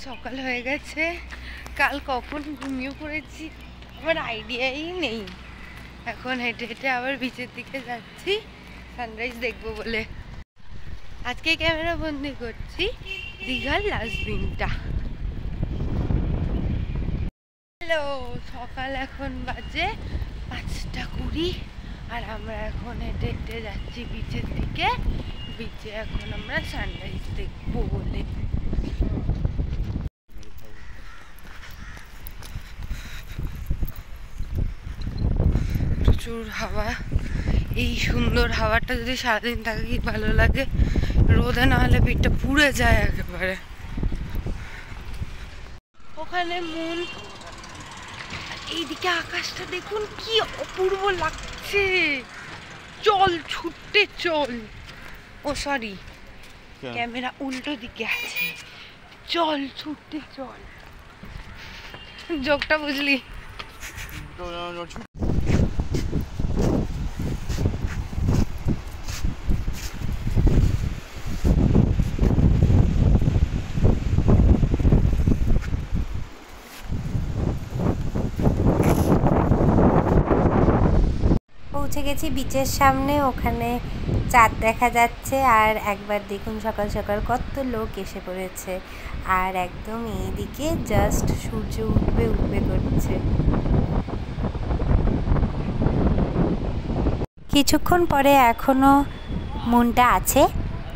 সকাল হয়ে গেছে। কাল কখন ঘুমিয়ে পড়েছি আমার আইডিয়াই নেই। এখন হেঁটে হেঁটে আবার বিচের দিকে যাচ্ছি সানরাইজ দেখবো বলে। আজকে ক্যামেরা বন্দি করছি দীঘার লাস্ট দিনটা। হ্যালো, সকাল এখন বাজে 5:20 আর আমরা এখন হেঁটে হেঁটে যাচ্ছি বিচের দিকে। বিচে এখন আমরা সানরাইজ দেখবো বলে। প্রচুর হাওয়া, এই সুন্দর হাওয়াটা যদি সারাদিন থাকে কি ভালো লাগে। রোদে না হলে পিঠটা পুড়ে যায় একেবারে। ওখানে মন, এইদিকে আকাশটা দেখুন কি অপূর্ব লাগছে। চল ছুটতে চল। ও সরি, ক্যামেরা উল্টো দিকে আছে। চল ছুটতে চল। জোকটা বুঝলি? পৌঁছে গেছি বিচের সামনে, ওখানে চাঁদ দেখা যাচ্ছে। আর একবার দেখুন সকাল সকাল কত লোক এসে পড়েছে। আর একদম এইদিকে জাস্ট সূর্য উঠবে উঠবে করছে। কিছুক্ষণ পরে এখনো মনটা আছে,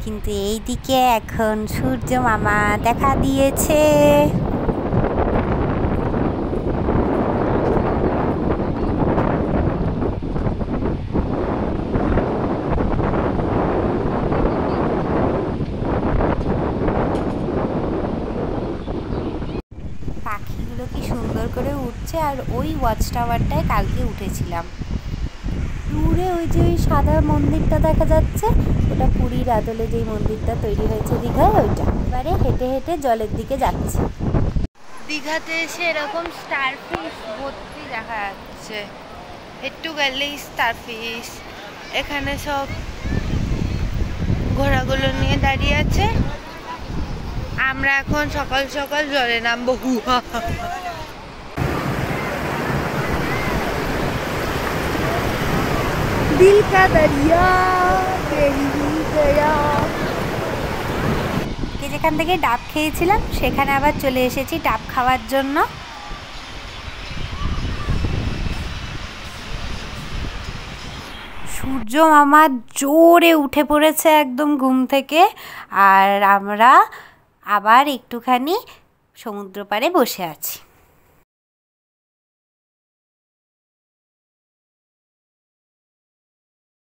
কিন্তু এইদিকে এখন সূর্য মামা দেখা দিয়েছে। পাখিগুলো কি সুন্দর করে উঠছে। আর ওই ওয়াচ টাওয়ারটায় কালকে উঠেছিলাম। দূরে ওই যে ওই সাদা মন্দিরটা দেখা যাচ্ছে, ওটা পুরীর আদলে যেই মন্দিরটা তৈরি হয়েছে দীঘায়, ওইটা। এবারে হেঁটে হেঁটে জলের দিকে যাচ্ছে। দীঘাতে এসে এরকম স্টারফিশ ভর্তি দেখা যাচ্ছে। একটু গেলেই স্টারফিশ। এখানে সব ঘোড়াগুলো নিয়ে দাঁড়িয়ে আছে। আমরা এখন সকাল সকাল জলে নামবো। দিল কা দরিয়া তেরি গয়া। যেখান থেকে ডাব খেয়েছিলাম সেখানে আবার চলে এসেছি ডাব খাওয়ার জন্য। সূর্য মামা জোরে উঠে পড়েছে একদম ঘুম থেকে। আর আমরা আবার একটুখানি সমুদ্র পাড়ে বসে আছি।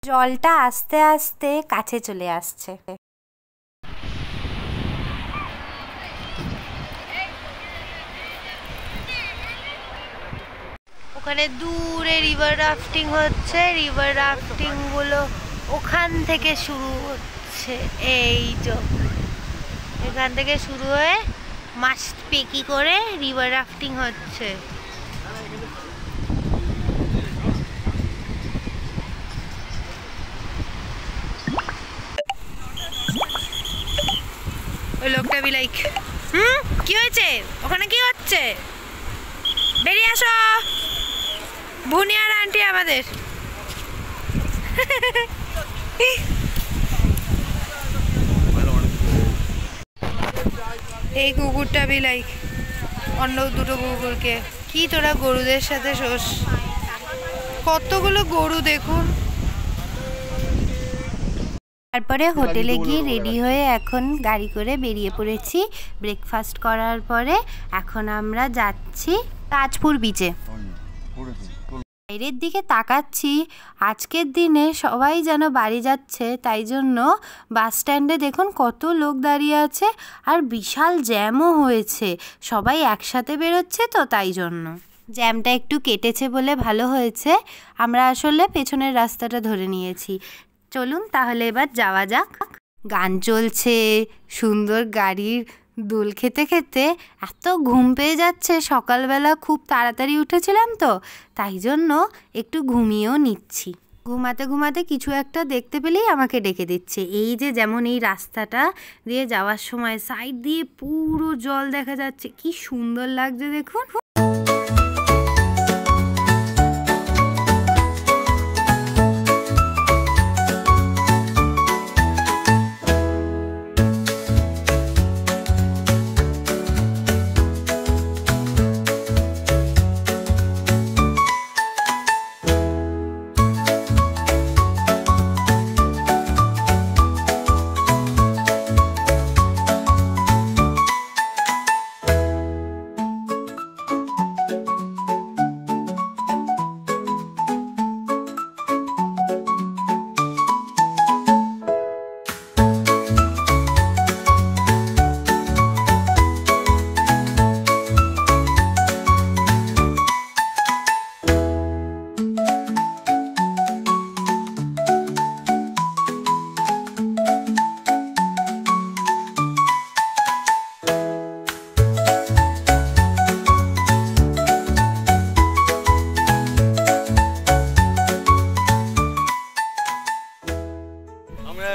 জলটা আস্তে আস্তে কাছে চলে আসছে। ওখানে দূরে রিভার রাফটিং হচ্ছে। রিভার রাফটিং গুলো ওখান থেকে শুরু হচ্ছে। এই যে এখান থেকে শুরু হয়ে মাস্ট পেকি করে রিভার রাফটিং হচ্ছে। ওই লোকটা বি লাইক, কি হয়েছে ওখানে, কি হচ্ছে, বেরিয়ে আসো। বুনিয়ার আন্টি আমাদের। এই কুকুরটা বি লাইক অন্য দুটো কুকুরকে, কি তোরা গরুদের সাথে শোস। কতগুলো গরু দেখুন। তারপরে হোটেলে গিয়ে রেডি হয়ে এখন গাড়ি করে বেরিয়ে পড়েছি ব্রেকফাস্ট করার পরে। এখন আমরা যাচ্ছি তাজপুর বিচে। বাইরের দিকে তাকাচ্ছি, আজকের দিনে সবাই যেন বাড়ি যাচ্ছে, তাই জন্য বাস স্ট্যান্ডে দেখুন কত লোক দাঁড়িয়ে আছে। আর বিশাল জ্যামও হয়েছে, সবাই একসাথে বেরোচ্ছে তো তাই জন্য। জ্যামটা একটু কেটেছে বলে ভালো হয়েছে, আমরা আসলে পেছনের রাস্তাটা ধরে নিয়েছি। চলুন তাহলে এবার যাওয়া যাক। গান চলছে, সুন্দর গাড়ির দোল খেতে খেতে এত ঘুম পেয়ে যাচ্ছে। সকালবেলা খুব তাড়াতাড়ি উঠেছিলাম তো তাই জন্য একটু ঘুমিয়েও নিচ্ছি। ঘুমাতে ঘুমাতে কিছু একটা দেখতে পেলেই আমাকে ডেকে দিচ্ছে। এই যে যেমন এই রাস্তাটা দিয়ে যাওয়ার সময় সাইড দিয়ে পুরো জল দেখা যাচ্ছে, কি সুন্দর লাগছে দেখুন।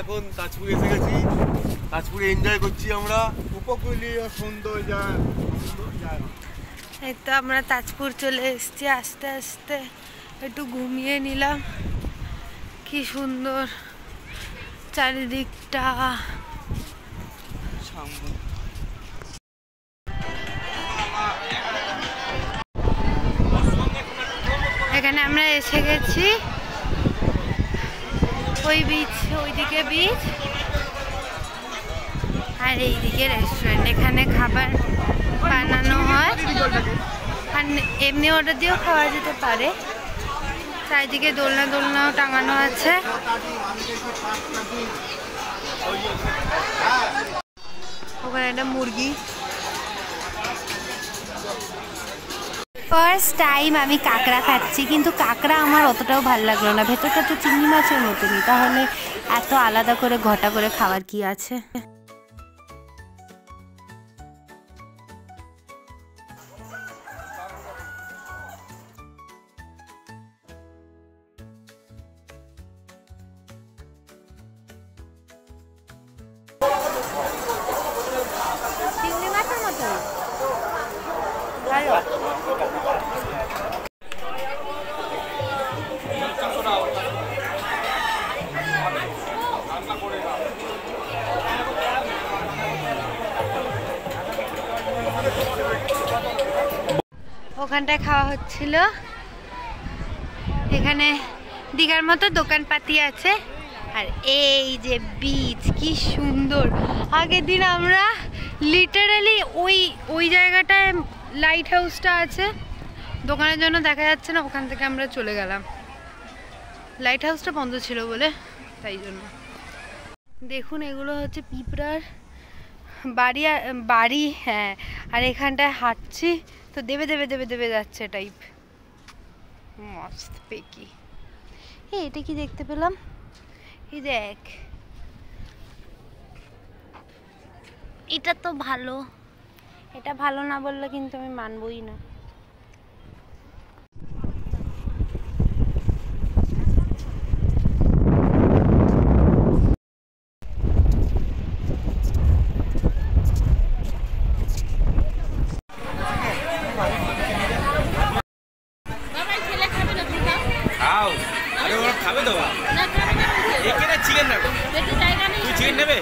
এখন তাজপুরে এসে গেছি, তাজপুরে এনজয় করছি আমরা উপকূলীয় সুন্দর জায়গা। এই তো আমরা তাজপুর চলে এসেছি, আস্তে আস্তে একটু ঘুমিয়ে নিলাম। কি সুন্দর চারিদিকটা। এখানে আমরা এসে গেছি, ওই বিচ, ওইদিকে বিচ আর এইদিকে রেস্টুরেন্ট। এখানে খাবার বানানো হয় আর এমনি অর্ডার দিয়েও খাওয়া যেতে পারে। চারিদিকে দোলনা দোলনাও টাঙানো আছে। ওখানে একটা মুরগি। ফার্স্ট টাইম আমি কাঁকড়া খাচ্ছি, কিন্তু কাঁকড়া আমার অতটাও ভালো লাগলো না। ভেতরটা তো চিংড়ি মাছের মতনই, তাহলে এত আলাদা করে ঘটা করে খাওয়ার কি আছে। চিংড়ি মাছের মতো ভালো। ওখানটায় খাওয়া হচ্ছিল। এখানে দীঘার মতো দোকানপাতি আছে আর এই যে বিচ, কি সুন্দর। আগের দিন আমরা লিটারালি ওই জায়গাটায় লাইট হাউসটা আছে, দোকানের জন্য দেখা যাচ্ছে না, ওখান থেকে আমরা চলে গেলাম। লাইট হাউসটা বন্ধ ছিল বলে, তাই জন্য। দেখুন এগুলো হচ্ছে পিঁপড়ার বাড়ি। হ্যাঁ, আর এখানটায় হাঁটছি তো দেবে দেবে দেবে দেবে যাচ্ছে টাইপ, মস্ত পেকি। এটা কি দেখতে পেলাম, এই দেখ, এটা তো ভালো। এটা ভালো না বললে কিন্তু আমি মানবই না। খাবে তো এখানে চিকেন নেবে, তুই চিকেন নেবে?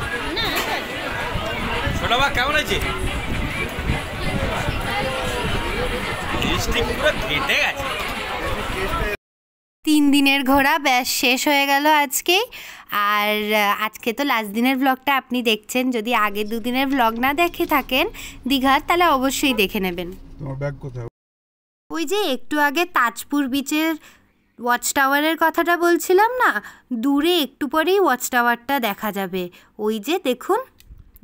ছোট বা কেমন আছে? পুরো ঘেটে গেছে। 3 দিনের ঘোরা ব্যাস শেষ হয়ে গেল আজকে। আর আজকে তো লাস্ট দিনের ব্লগটা আপনি দেখছেন। যদি আগে 2 দিনের ব্লগ না দেখে থাকেন দীঘার, তাহলে অবশ্যই দেখে নেবেন। তোমার ব্যাগ কোথায়? ওই যে একটু আগে তাজপুর বিচের ওয়াচ টাওয়ারের কথাটা বলছিলাম না, দূরে একটু পরেই ওয়াচ টাওয়ারটা দেখা যাবে। ওই যে দেখুন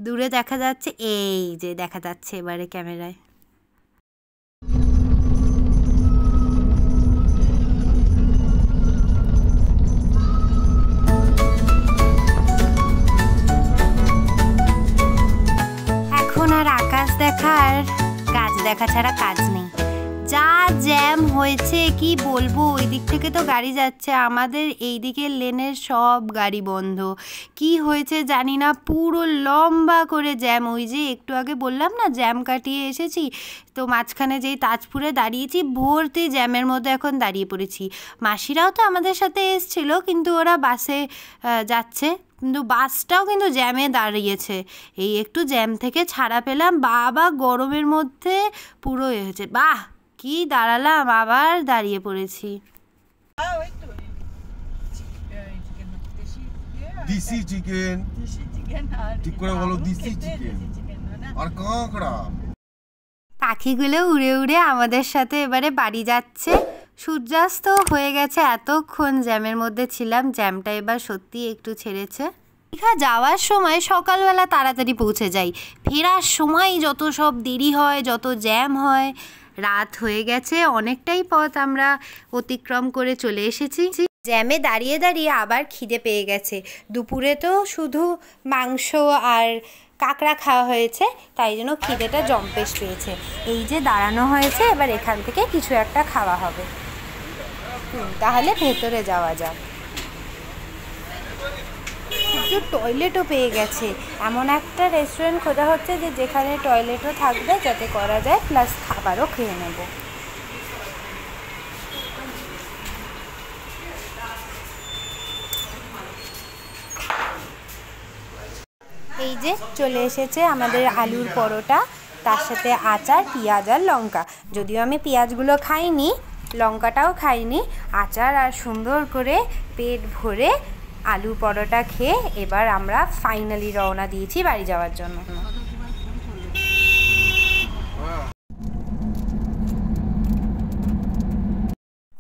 দূরে দেখা যাচ্ছে, এই যে দেখা যাচ্ছে এবারে ক্যামেরায়। এখন আর আকাশ দেখা আর গাছ দেখা ছাড়া কাজ নেই। যা জ্যাম হয়েছে কি বলবো, ওই দিক থেকে তো গাড়ি যাচ্ছে, আমাদের এই দিকের লেনের সব গাড়ি বন্ধ। কি হয়েছে জানি না, পুরো লম্বা করে জ্যাম। ওই যে একটু আগে বললাম না জ্যাম কাটিয়ে এসেছি, তো মাঝখানে যেই তাজপুরে দাঁড়িয়েছি ভর্তি জ্যামের মধ্যে এখন দাঁড়িয়ে পড়েছি। মাসিরাও তো আমাদের সাথে এসেছিলো, কিন্তু ওরা বাসে যাচ্ছে, কিন্তু বাসটাও কিন্তু জ্যামে দাঁড়িয়েছে। এই একটু জ্যাম থেকে ছাড়া পেলাম, বাবা গরমের মধ্যে পুরো হয়েছে। বাহ কি দাঁড়ালাম, আবার দাঁড়িয়ে পড়েছি। দেশি চিকেন, ঠিক করে বলো, দেশি চিকেন আর কাঁকড়া। পাখিগুলো উড়ে উড়ে আমাদের সাথে এবারে বাড়ি যাচ্ছে। সূর্যাস্ত হয়ে গেছে, এতক্ষণ জ্যামের মধ্যে ছিলাম, জ্যামটা এবার সত্যি একটু ছেড়েছে। দীঘা যাওয়ার সময় সকালবেলা তাড়াতাড়ি পৌঁছে যাই, ফেরার সময় যত সব দেরি হয়, যত জ্যাম হয়। রাত হয়ে গেছে, অনেকটাই পথ আমরা অতিক্রম করে চলে এসেছি। জ্যামে দাঁড়িয়ে দাঁড়িয়ে আবার খিদে পেয়ে গেছে। দুপুরে তো শুধু মাংস আর কাঁকড়া খাওয়া হয়েছে, তাই জন্য খিদেটা জম্পেশ পেয়েছে। এই যে দাঁড়ানো হয়েছে, এবার এখান থেকে কিছু একটা খাওয়া হবে। তাহলে ভেতরে যাওয়া যাক। কিছু টয়লেটও পেয়ে গেছে, এমন একটা রেস্টুরেন্ট খোঁজা হচ্ছে যে যেখানে টয়লেটও থাকবে, যাতে করা যায়, প্লাস খাবারও খেয়ে নেব। এই যে চলে এসেছে আমাদের আলুর পরোটা, তার সাথে আচার, পেঁয়াজ আর লঙ্কা। যদিও আমি পেঁয়াজগুলো খাইনি, লঙ্কাটাও খাইনি, আচার আর সুন্দর করে পেট ভরে আলু পরোটা খেয়ে এবার আমরা ফাইনালি রওনা দিয়েছি বাড়ি যাওয়ার জন্য।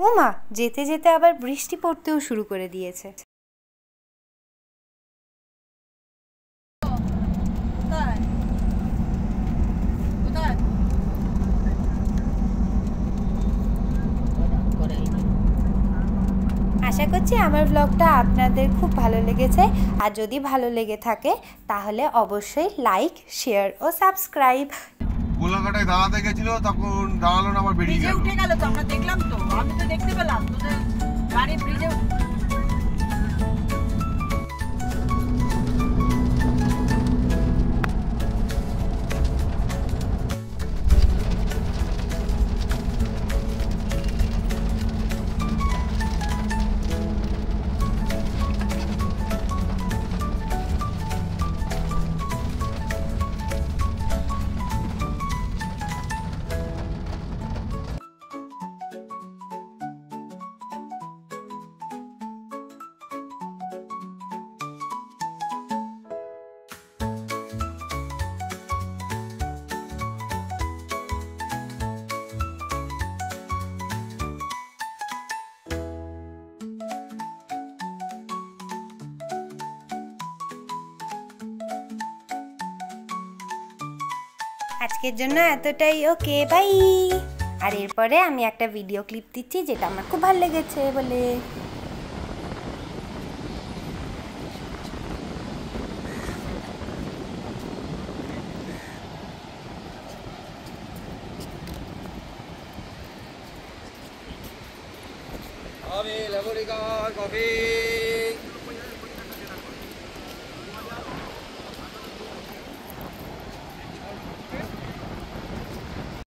ওমা, যেতে যেতে আবার বৃষ্টি পড়তেও শুরু করে দিয়েছে। আশা করছি আমার ব্লগটা আপনাদের খুব ভালো লেগেছে, আর যদি ভালো লেগে থাকে তাহলে অবশ্যই লাইক, শেয়ার ও সাবস্ক্রাইব। গোলাঘাটায় দাঁড়াতে গেছিল, তখন দাঁড়ালো না, আবার বেরিয়ে গেল। উঠে গেল তো, আমরা দেখলাম তো, আমি তো দেখতে পেলাম তোদের গাড়ি ব্রিজে। আজকের জন্য এতটাই, ওকে বাই। আর এরপরে আমি একটা ভিডিও ক্লিপ দিচ্ছি যেটা আমার খুব ভালো লেগেছে বলে। আমি লেবুরিকা কফি।